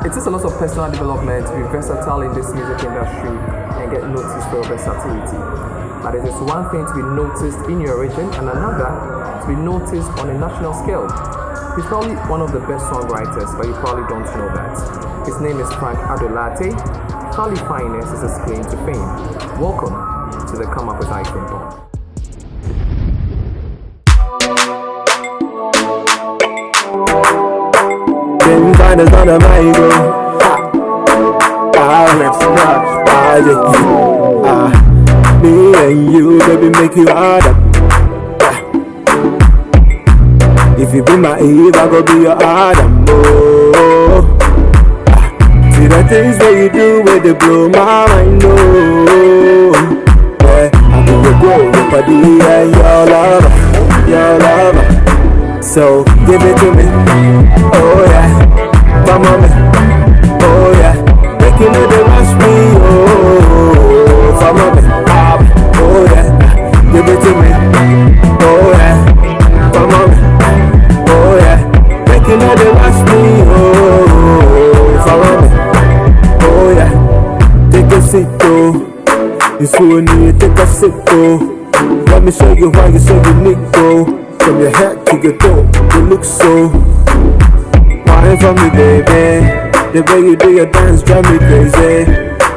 It takes a lot of personal development to be versatile in this music industry and get noticed for your versatility. But it is one thing to be noticed in your region and another to be noticed on a national scale. He's probably one of the best songwriters, but you probably don't know that. His name is Addo Lartey. FaliFinest is his claim to fame. Welcome to the Come Up With iPhone Pod. Then find us on the mic, me and you, baby, make you harder. If you be my Eve, I go be your Adam. See the things that you do where they blow my mind. I be your girl, your body, and your lover. So give it to me. Oh yeah, come on me. Oh yeah, make you know they rush me. Oh, come on me. Oh yeah, give it to me. Oh yeah, come on me. Oh yeah, make you know they rush me. Oh, come on me. Oh yeah, take a seat oh. You so need take a sip oh. Let me show you why you're so unique oh. From your head to your toe, you look so fine for me, baby. The way you do your dance drive me crazy.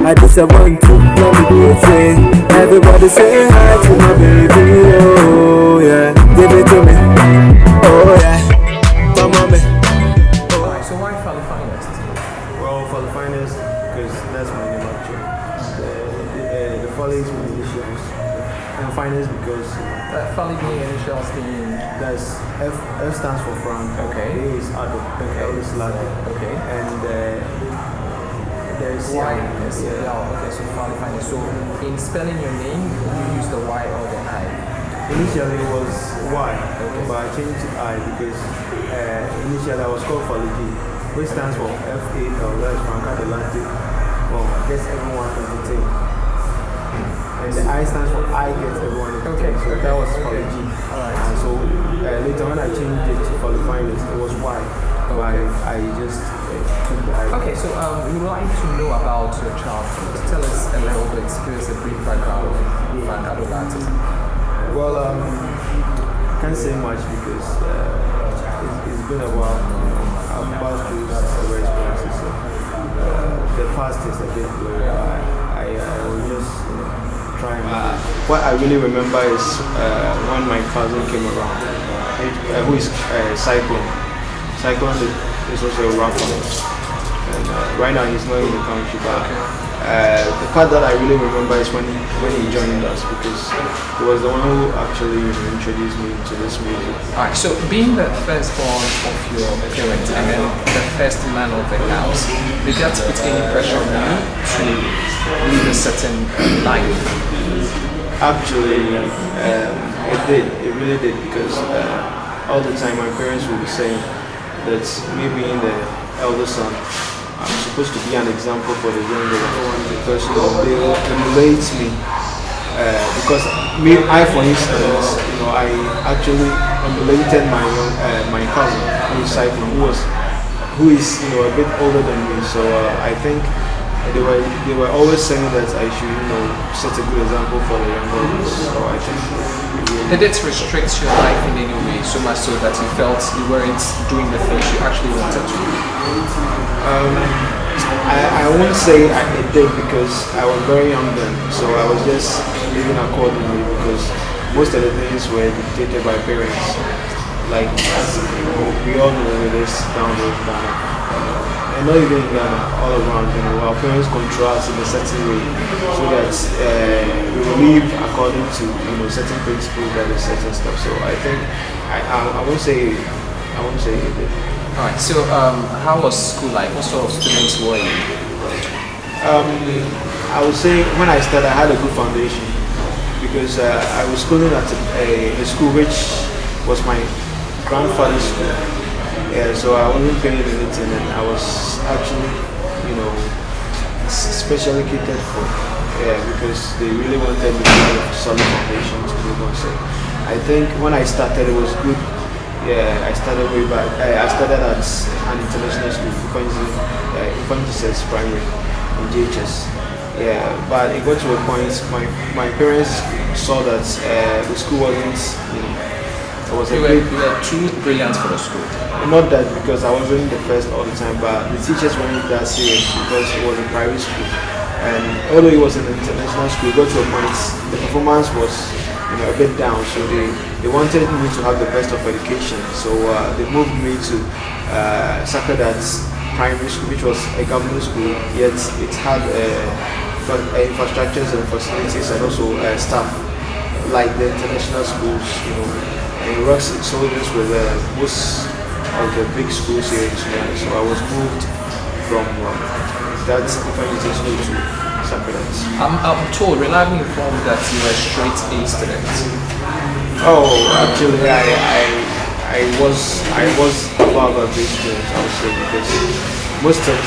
I just want to let me do a thing. Everybody say hi to my baby, oh yeah. Give it to me, oh yeah. Come on me. Alright, so why FaliFinest? Well, FaliFinest, because that's my name actually. The Fali is my initials. And Finest because Fali being initials being... that's F stands for Frank. Okay. A is Addo. Okay. L is Lartey. Okay. And there's Y is okay, so FaliFinest. So in spelling your name, you use the Y or the I? Initially it was Y, but I changed to I because initially I was called Fali, which stands for F-A-L, that's Frank Addo Lartey. Well, I guess everyone entertained. And the I stands for I get everyone entertained. Okay. So that was Fali. Alright. And so later when I changed it to FaliFinest, it was Y. But I just took the I. Okay, so we would like to know about your childhood. Tell us a little bit, give us a brief background of Addo Lartey. Well, can't say much because it's been a while. I've passed through several experiences. So, the past is a bit blurry. I will just try and what I really remember is when my cousin came around, who is Cyclone. Cyclone is also a rapper. And right now he's not in the country, but the part that I really remember is when he joined us because he was the one who actually introduced me to this music. Alright, so being the firstborn of your parents and then the first man of the house, did that put any pressure on you to live a certain life? Actually, it did. It really did because all the time my parents would be saying that me being the elder son, I'm supposed to be an example for the younger ones because they emulate me. Because I for instance, I actually emulated my cousin who is Cyclone, who is a bit older than me. So I think they were always saying that I should set a good example for the younger ones. So I think. Did it restrict your life in any way, so much so that you felt you weren't doing the things you actually wanted to do? I won't say it did because I was very young then, so I was just living accordingly because most of the things were dictated by parents. Like, as we all know, it is down there in Ghana. And not even in Ghana, all around, our parents control us in a certain way so that we will live according to certain principles that is certain stuff. So I think I won't say it did. Alright, so how was school like? What sort of students were you? I would say when I started I had a good foundation because I was schooling at a school which was my grandfather's school. Yeah, so I wasn't paying anything and I was actually, specially catered for. Yeah, because they really wanted me to have a solid foundation to move on. So I think when I started it was good Yeah, I started way back. I started at an international school, Evangelist Primary in JHS. Yeah, but it got to a point. My parents saw that the school wasn't, it was You were too brilliant for the school. not that because I wasn't the first all the time, but the teachers weren't that serious because it was a private school. And although it was an international school, it got to a point the performance was a bit down. So they wanted me to have the best of education. So they moved me to Sacred Primary School, which was a government school, yet it had infrastructures and facilities and also staff like the international schools, and it works soldiers with most of the big schools here in Sudan. So I was moved from that different school to Sacred. I'm told, reliably informed that you were a straight A student. Oh, actually, I was above average student, I would say, because most of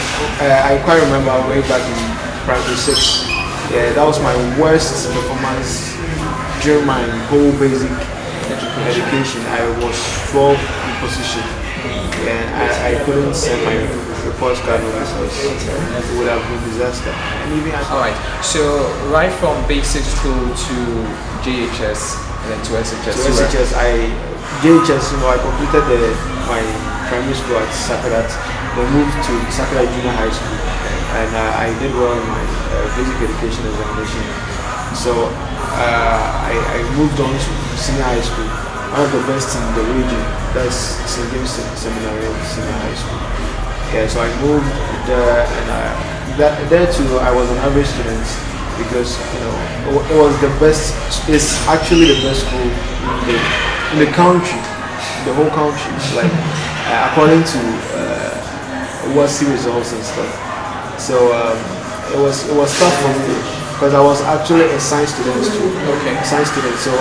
I quite remember way back in primary 6. Yeah, that was my worst performance during my whole basic education. I was 12th in position. And I couldn't send my report card because it would have been disaster. Alright, so right from basic school to JHS and then to SHS. To SHS, JHS, I completed my primary school at Sacred, then moved to Sacred Junior High School, and I did well in my basic education examination. So I moved on to senior high school, one of the best in the region. That's St. James Seminary Senior High School. Yeah, so I moved there, and there too I was an average student because it was the best. It's actually the best school in the country, the whole country. Like according to WASI results and stuff. So it was tough for me because I was actually a science student too. Okay. Science student. So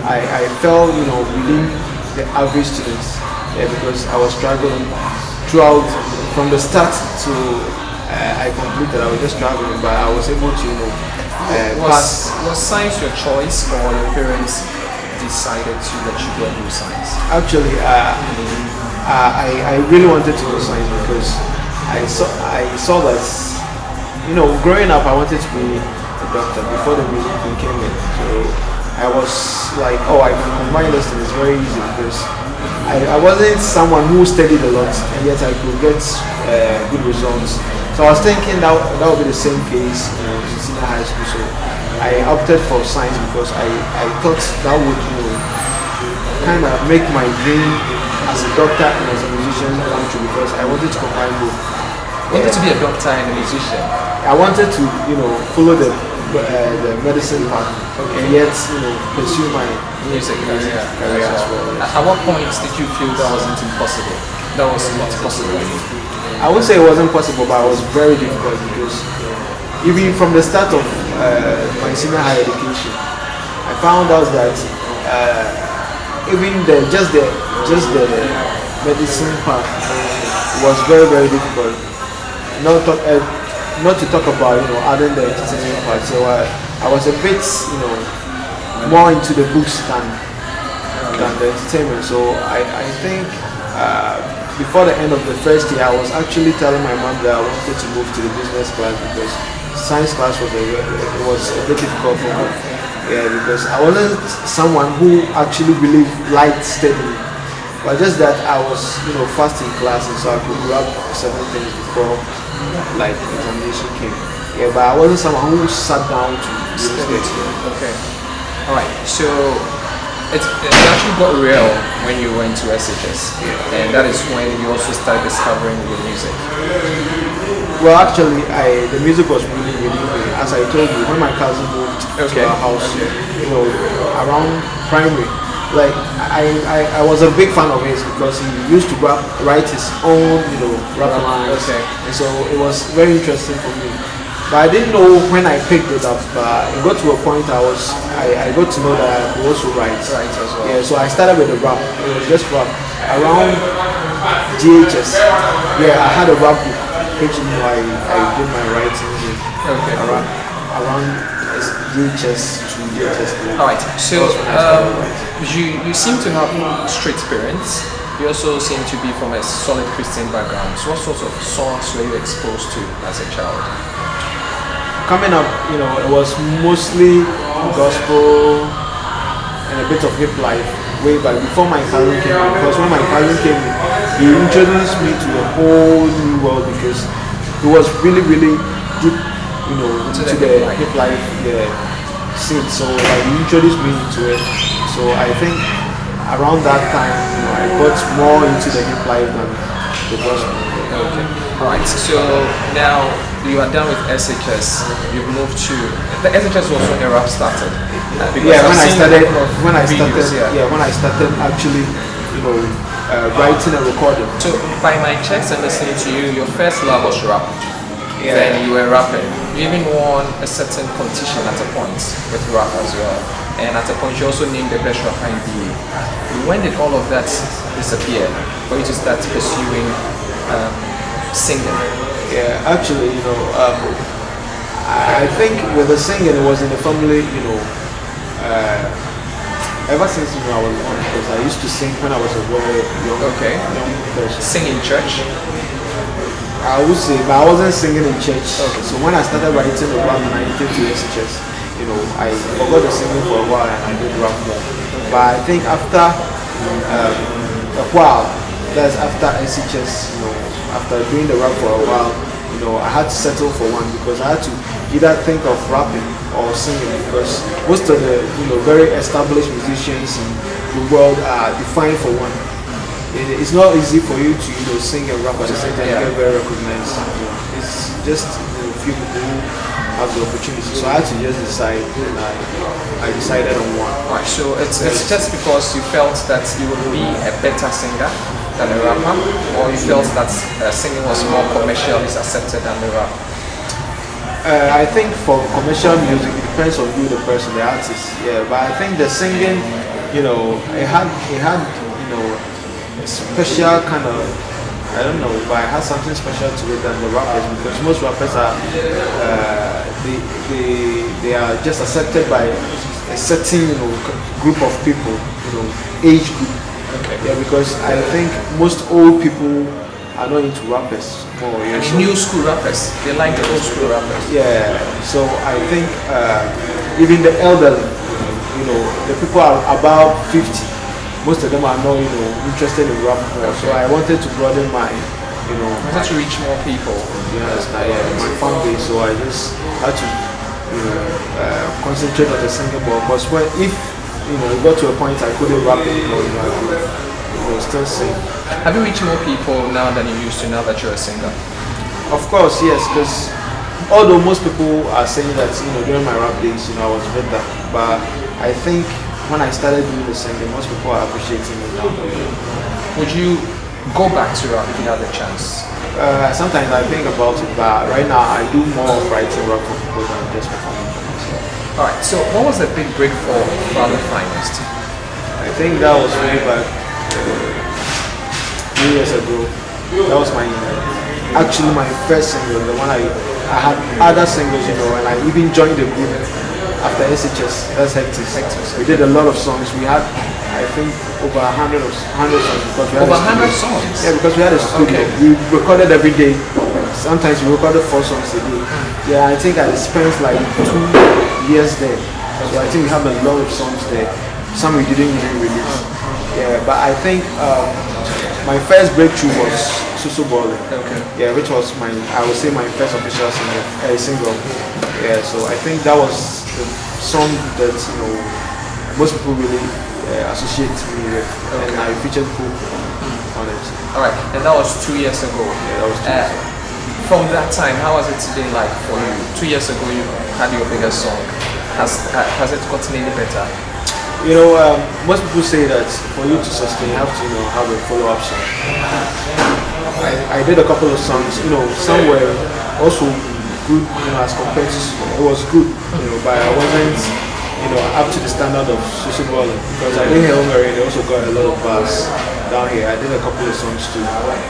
I fell within the average students, because I was struggling throughout from the start to I completed. I was just struggling, but I was able to pass. Was science your choice, or your parents decided to let you go and do science? Actually, I really wanted to do science because I saw that growing up I wanted to be a doctor before the music thing came in. So I was like, I can combine this thing. It's very easy because I wasn't someone who studied a lot, and yet I could get good results. So I was thinking that would be the same case in senior high school. So I opted for science because I thought that would kind of make my dream as a doctor and as a musician come true, because I wanted to combine both. You wanted to be a doctor and a musician? I wanted to follow the medicine path, and yet pursue my music career as well. At what point did you feel that wasn't impossible? That was not possible? I would say it wasn't possible, but it was very difficult because even from the start of my senior high education, I found out that even just the medicine path was very, very difficult. Not to talk about adding the entertainment part. So I was a bit more into the books than the entertainment. So I think before the end of the first year, I was actually telling my mom that I wanted to move to the business class because science class was a bit difficult for me. Yeah, because I wasn't someone who actually liked studying, but just that I was fast in class, and so I could grab certain things before like examination came. Yeah, but I wasn't someone who sat down to study. Okay. All right. So it actually got real when you went to SHS, and that is when you also started discovering your music. Well, actually, the music was really, really good. As I told you, when my cousin moved to our house, around primary, like I was a big fan of his because he used to write his own rap lines, and so it was very interesting for me. But I didn't know when I picked it up. It got to a point I got to know that I could also write as well. Yeah, so I started with the rap. It was just rap around GHS. Yeah, I had a rap book which I did my writing in around just VHS to VHS. All right. So you seem to have straight parents. You also seem to be from a solid Christian background. So what sorts of songs were you exposed to as a child? Coming up, it was mostly gospel and a bit of hip life way back before my cousin came in. Because when my cousin came in, he introduced me to a whole new world because it was really, really deep, into the hip life scene. So he introduced me into it. So I think around that time, I got more into the hip life than the gospel. Okay. All right. So now you are done with SHS. You've moved to the SHS was when your rap started. When I started actually, writing and recording. So by my checks and listening to you, your first love was rap. Then you were rapping. You even won a certain competition at a point with rap as well. And at a point you also named the best rapper in BA. When did all of that disappear for you to start pursuing singing? Yeah, actually, I think with the singing it was in the family, ever since I was on, because I used to sing when I was a very young person. Sing in church? I would say, but I wasn't singing in church. Okay. So when I started writing about and I entered to SHS, I forgot the singing for a while and I did rap more. But I think after a while, that's after SHS, after doing the rap for a while, I had to settle for one because I had to either think of rapping or singing because most of the very established musicians in the world are defined for one. It's not easy for you to sing and rap at the same time and get very recognized. It's just few people who have the opportunity. So I had to just decide, and I decided on one. Right. So it's just because you felt that you would be a better singer than a rapper, or you felt that singing was more commercially accepted than the rap? I think for commercial music, it depends on you, the person, the artist. Yeah, but I think the singing, it had a special kind of, I don't know, but it has something special to it than the rappers because most rappers are, they are just accepted by a certain group of people, age group. Okay. Yeah, because I think most old people are not into rappers more. New school rappers, they like the old school rappers. Yeah, so I think even the elderly, the people are about 50. Most of them are not, interested in rap more. So I wanted to broaden my, I wanted to reach more people. Yes, my fan base. So I just had to, concentrate on the singing ball. Because if it got to a point I couldn't rap anymore, I could still sing. Have you reached more people now than you used to now that you're a singer? Of course, yes. Because although most people are saying that during my rap days, I was better, but I think when I started doing the singing, most people are appreciating me now. Would you go back to rap if you had the chance? Sometimes I think about it, but right now I do more of writing rap for people than just performing for myself. Alright, so what was the big break for FaliFinest? I think that was way back 3 years ago. That was actually my first single, the one I had other singles, and I even joined the group after SHS. That's Hectic. We did a lot of songs. We had, I think, over 100 songs because we had over 100 songs. Yeah, because we had a studio. Okay. We recorded every day. Sometimes we recorded 4 songs a day. Yeah, I think I spent like 2 years there. So I think we have a lot of songs there. Some we didn't even release. Yeah, but I think my first breakthrough was Susu Bowling. Okay. Yeah, which was I would say my first official single. Yeah, so I think that was the song that most people really associate me with, and I featured Cool on it. All right, and that was 2 years ago. Yeah, that was 2 years ago. From that time, how has it been like for you? 2 years ago, you had your biggest song. Has it gotten any better? Most people say that for you to sustain, you have to have a follow-up song. I did a couple of songs. Some were also good, as compared to it was good, but I wasn't, up to the standard of Susu Bowling because I didn't hear Hungary. They also got a lot of bars down here. I did a couple of songs too,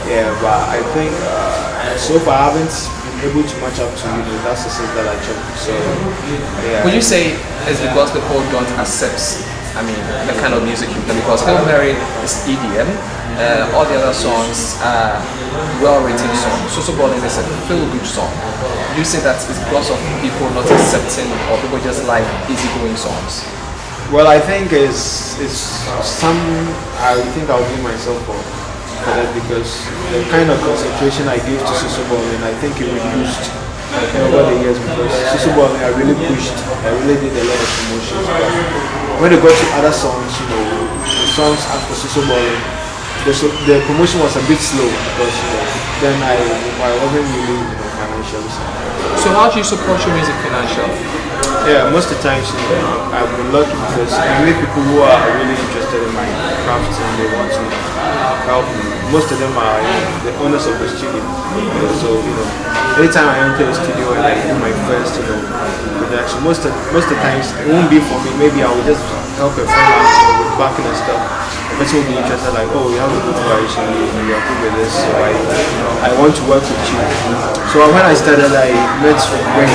yeah, but I think so far I haven't been able to match up to that success that I achieved. So yeah. Would you say it's because people don't accept, I mean, the kind of music you've done? Because Hail Mary is EDM, all the other songs are well-written songs. So Balling is a feel-good song. Do you say that it's because of people not accepting, or people just like easygoing songs? Well, I think it's some. I think I'll blame myself for that because the kind of concentration I gave to Balling, I think it reduced over the years because Balling I really pushed. I really did a lot of promotions. But when they got to other songs, the songs after Balling, the promotion was a bit slow because then I wasn't really financially sound. So how do you support your music financially? Yeah, most of the times I've been lucky because I meet people who are really interested in my craft and they want to help me. Most of them are the owners of the studio. So anytime I enter the studio and I do my first production, most of the times it won't be for me. Maybe I will just help a friend out with backing and stuff. The person will be interested like, oh, you have a good variation, you are good with this, so I want to work with you. So when I started, I met Rain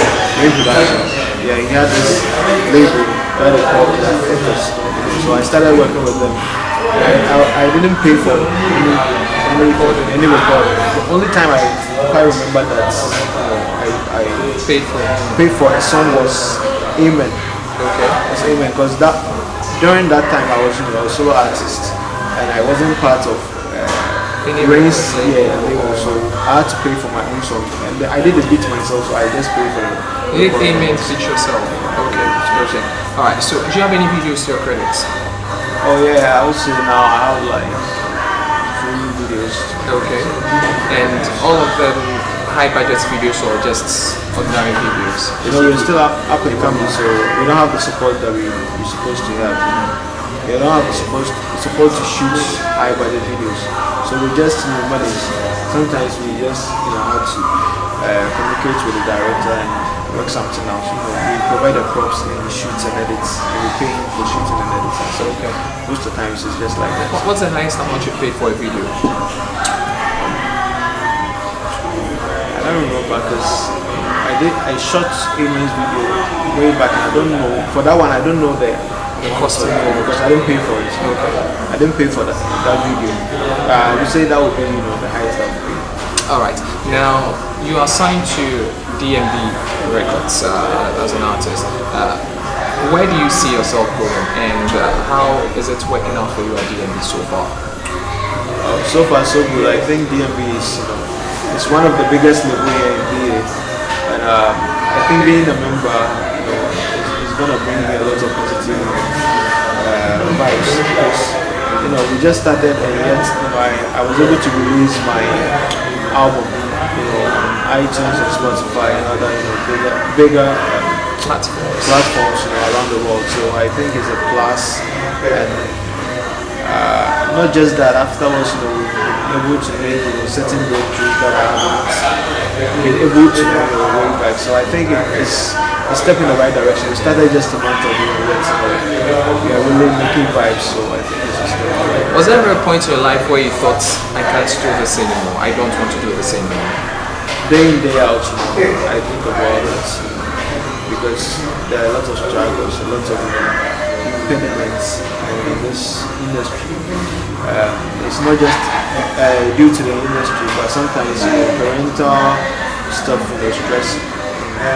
Productions. Yeah, he had this label that they called FaliFinest. So I started working with them. I didn't pay for any recording. The only time I quite remember that I paid for a song was Amen. Okay. It's Amen because during that time I was a solo artist and I wasn't part of Rain's label, so I had to pay for my own song and I did the beat myself, so I just paid for it. You did Amen to yourself. Okay. Alright, so do you have any videos to your credits? Oh yeah, I would say now I have like 3 videos. Okay. And all of them high budget videos or just ordinary videos? We're still up and coming, so we don't have the support that we're supposed to have. We don't have the support to shoot high budget videos. So we just manage. Sometimes we just have to communicate with the director and work something out. We provide the props and we shoot and edits, and we pay for shooting and edits. So most of the times it's just like that. What's the highest amount you paid for a video? I don't remember because I shot Amen's video way back and I don't know, for that one I don't know the cost because I didn't pay for it. I didn't pay for that video. I would say that would be the highest I've paid. Alright, now you are signed to DMB Records as an artist. Where do you see yourself going and how is it working out for you at DMB so far? So far so good. I think DMB is it's one of the biggest labels here in DA, and I think being a member is going to bring me a lot of positive vibes because we just started and yet I was able to release my album on iTunes and Spotify and other bigger platforms around the world. So I think it's a plus, and not just that. Afterwards, we've been able to make certain breakthroughs that I haven't been able to way back. So I think it's a step in the right direction. We started just a month ago, we are really making vibes. So I think it's a step. Was there ever a point in your life where you thought, I can't do this anymore, I don't want to do this anymore? Day in, day out, I think about it because there are a lot of struggles, a lot of impediments in this industry. It's not just due to the industry, but sometimes parental stuff, stress,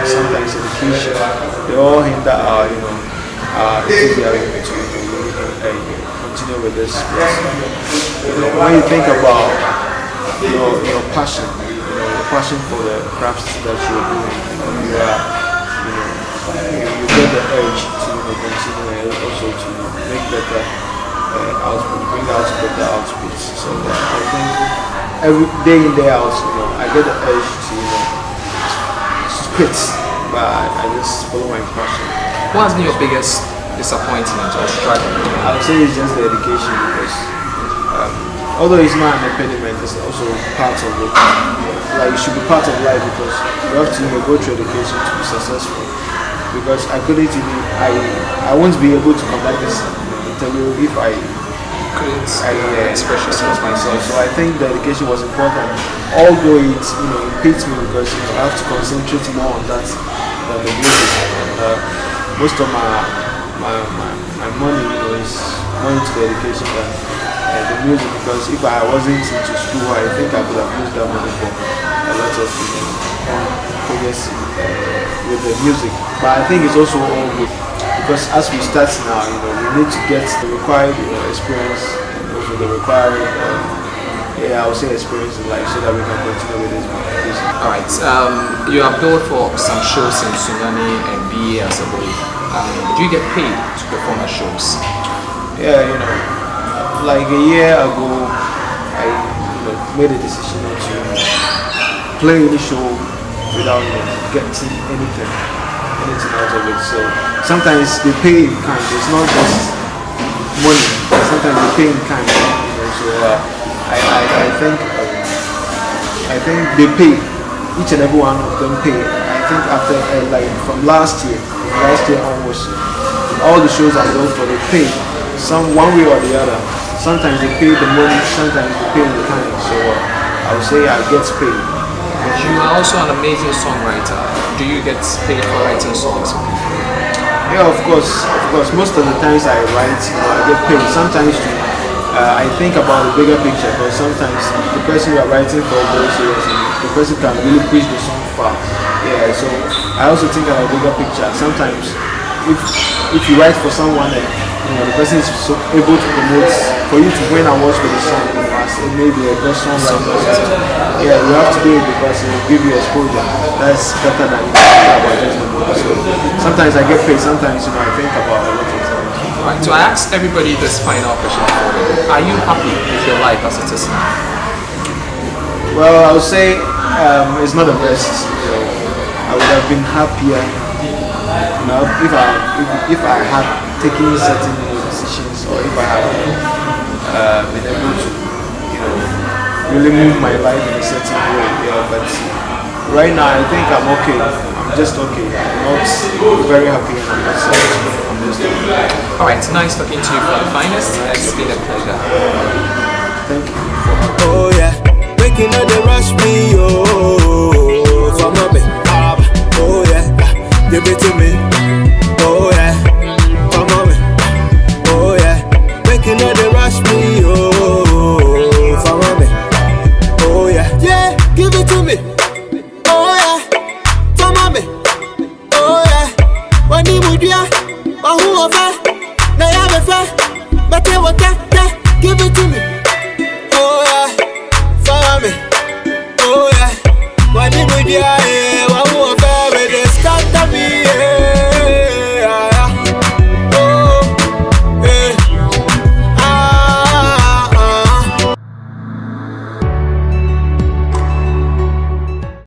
sometimes education, they all hinder our enthusiasm to continue with this. When you think about your passion, passion for the crafts that you're doing, you get the urge to continue and also to make better output, bring out better outputs. So I think every day in, day out, I get the urge to quit, but I just follow my passion. What has been your biggest disappointment or struggle? I would say it's just the education because although it's not an impediment, it's also part of it. Like, it should be part of life because you have to go through education to be successful. Because I couldn't even, I won't be able to conduct this interview if I couldn't express express yourself. myself. So I think the education was important, although it impedes me because I have to concentrate more on that than the music. And most of my money is going to the education than the music, because if I wasn't into school, I think I could have used that money for a lot of progress with the music. But I think it's also all good because as we start now, we need to get the required experience and also the required I would say experience in life so that we can continue with this music. Alright, you are billed for some shows in Sunyani and BA as a boy. Do you get paid to perform at shows? Yeah, like a year ago, I made a decision not to play any show without getting anything out of it. So sometimes they pay in kind. It's not just money. Sometimes they pay in kind. So I think they pay. Each and every one of them pay. I think after like from last year onwards, all the shows I go for, they pay some one way or the other. Sometimes they pay the money, sometimes they pay the kind. So I would say I get paid. You are also an amazing songwriter. Do you get paid for writing songs? Yeah, of course. Most of the times I write, I get paid. Sometimes I think about the bigger picture, but sometimes the person you are writing for goes serious and the person can really push the song far. Yeah, so I also think about the bigger picture. Sometimes if you write for someone and the person is so able to promote for you to win awards with the song, as maybe a best songwriter. Yeah, you have to do it because it will give you exposure. That's better than thinking about just the money. So sometimes I get paid, sometimes I think about a lot of things. Right, so I asked everybody this final question for you. Are you happy with your life as it is now? Well, I would say it's not the best. I would have been happier, if I had taken certain decisions, or if I had been able to, really move my life in a certain way. Yeah, but right now I think I'm okay. I'm just okay. I'm not very happy, and I'm not satisfied. I'm just okay. Alright, nice talking to you, FaliFinest. It's been a pleasure. Thank you. Oh yeah, making all the rush me, oh, for mommy. Oh yeah, give it to me. Oh yeah, for mommy. Oh yeah, making all the rush me, oh, for mommy. Oh yeah, yeah, give it to me. Oh yeah, for mommy. Oh yeah, when you would ya, but who of her? Now you have a fair, but you what give it to me. Oh yeah, for me. Oh yeah, when you would ya.